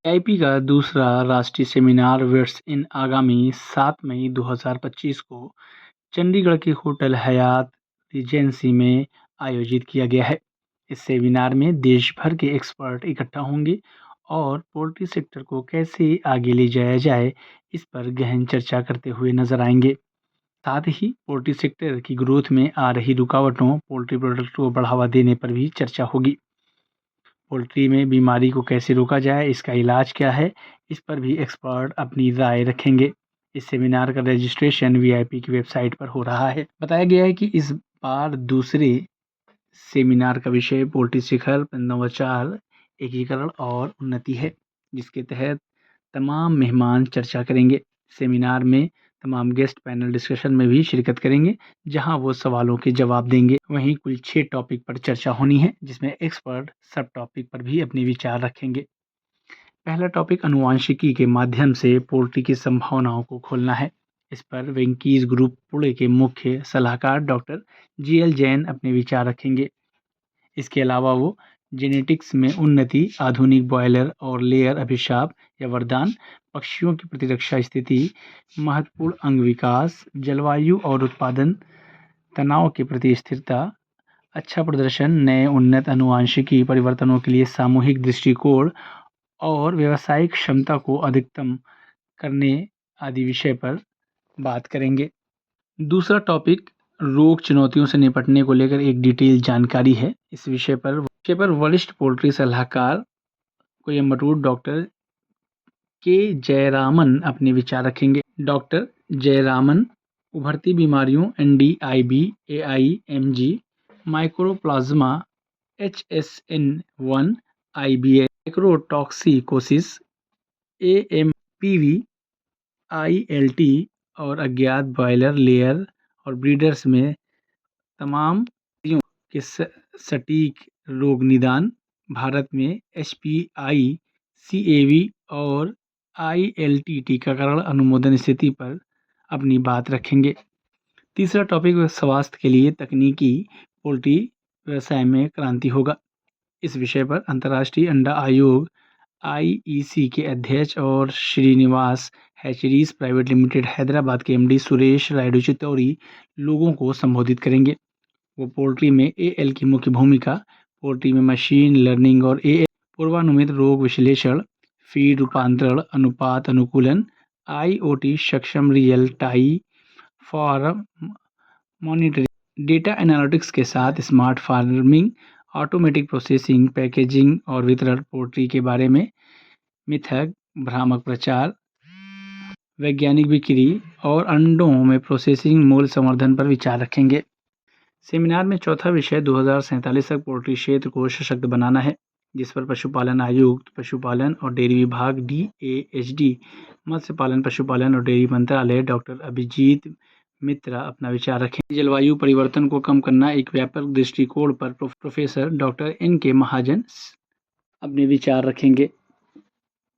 IP का दूसरा राष्ट्रीय सेमिनार विट्स इन आगामी 7 मई 2025 को चंडीगढ़ के होटल हयात रिजेंसी में आयोजित किया गया है। इस सेमिनार में देश भर के एक्सपर्ट इकट्ठा होंगे और पोल्ट्री सेक्टर को कैसे आगे ले जाया जाए, इस पर गहन चर्चा करते हुए नजर आएंगे। साथ ही पोल्ट्री सेक्टर की ग्रोथ में आ रही रुकावटों, पोल्ट्री प्रोडक्ट को बढ़ावा देने पर भी चर्चा होगी। पोल्ट्री में बीमारी को कैसे रोका जाए, इसका इलाज क्या है, इस पर भी एक्सपर्ट अपनी राय रखेंगे। इस सेमिनार का रजिस्ट्रेशन वीआईपी की वेबसाइट पर हो रहा है। बताया गया है कि इस बार दूसरे सेमिनार का विषय पोल्ट्री शिखर नवाचार, एकीकरण और उन्नति है, जिसके तहत तमाम मेहमान चर्चा करेंगे। सेमिनार में तमाम गेस्ट पैनल डिस्कशन में भी शिरकत करेंगे, जहां वो सवालों के जवाब देंगे। वहीं कुल 6 टॉपिक पर चर्चा होनी है, जिसमें एक्सपर्ट सब टॉपिक पर भी अपने विचार रखेंगे। पहला टॉपिक अनुवांशिकी के माध्यम से पोल्ट्री की संभावनाओं को खोलना है। इस पर वेंकीज ग्रुप पुणे के मुख्य सलाहकार डॉक्टर जीएल जैन अपने विचार रखेंगे। इसके अलावा वो जेनेटिक्स में उन्नति, आधुनिक बॉयलर और लेयर अभिशाप या वरदान, पक्षियों की प्रतिरक्षा स्थिति, महत्वपूर्ण अंग विकास, जलवायु और उत्पादन, तनाव के प्रति स्थिरता, अच्छा प्रदर्शन, नए उन्नत अनुवांशिकी परिवर्तनों के लिए सामूहिक दृष्टिकोण और व्यावसायिक क्षमता को अधिकतम करने आदि विषय पर बात करेंगे। दूसरा टॉपिक रोग चुनौतियों से निपटने को लेकर एक डिटेल जानकारी है। इस विषय पर वरिष्ठ पोल्ट्री सलाहकार कोयम्बटूर डॉक्टर के जयरामन अपने विचार रखेंगे। डॉक्टर जयरामन उभरती बीमारियों NDIB, AIMG, mycoplasma, HSN1, IBS, mycotoxicosis, AMPV, ILT और अज्ञात बॉयलर, लेयर और ब्रीडर्स में तमाम के सटीक रोग निदान, भारत में HPI, CAV और ILT टीकाकरण अनुमोदन स्थिति पर अपनी बात रखेंगे। तीसरा टॉपिक स्वास्थ्य के लिए तकनीकी पोल्ट्री व्यवसाय में क्रांति होगा। इस विषय पर अंतर्राष्ट्रीय अंडा आयोग IEC के अध्यक्ष और Srinivas Hatcheries Private Limited Hyderabad के MD सुरेश रायडू चितौरी लोगों को संबोधित करेंगे। वो पोल्ट्री में AL की मुख्य भूमिका, पोल्ट्री में मशीन लर्निंग और AL पूर्वानुमित रोग विश्लेषण, फीड रूपांतरण, अनुपात अनुकूलन, IoT सक्षम real time farm monitoring, data analytics के साथ smart farming, automatic processing, packaging और वितरण, पोल्ट्री के बारे में मिथक, भ्रामक प्रचार, वैज्ञानिक बिक्री और अंडों में प्रोसेसिंग, मूल्य संवर्धन पर विचार रखेंगे। सेमिनार में चौथा विषय 2047 तक पोल्ट्री क्षेत्र को सशक्त बनाना है, जिस पर पशुपालन आयुक्त, पशुपालन और डेयरी विभाग DAHD, मत्स्य पालन, पशुपालन और डेयरी मंत्रालय डॉक्टर अभिजीत मित्रा अपना विचार रखें। जलवायु परिवर्तन को कम करना एक व्यापक दृष्टिकोण पर प्रोफेसर डॉक्टर NK महाजन अपने विचार रखेंगे।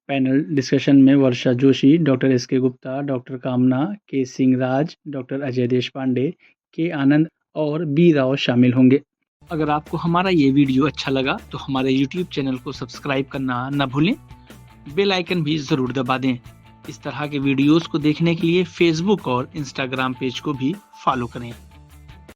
पैनल डिस्कशन में Varsha Joshi, doctor SK Gupta, doctor Kamana, K Singhraj, doctor Ajay Deshpande, K Anand और B राव शामिल होंगे। अगर आपको हमारा ये वीडियो अच्छा लगा तो हमारे YouTube चैनल को सब्सक्राइब करना न भूलें, बेल आइकन भी ज़रूर दबा दें। इस तरह के वीडियोस को देखने के लिए फेसबुक और इंस्टाग्राम पेज को भी फॉलो करें।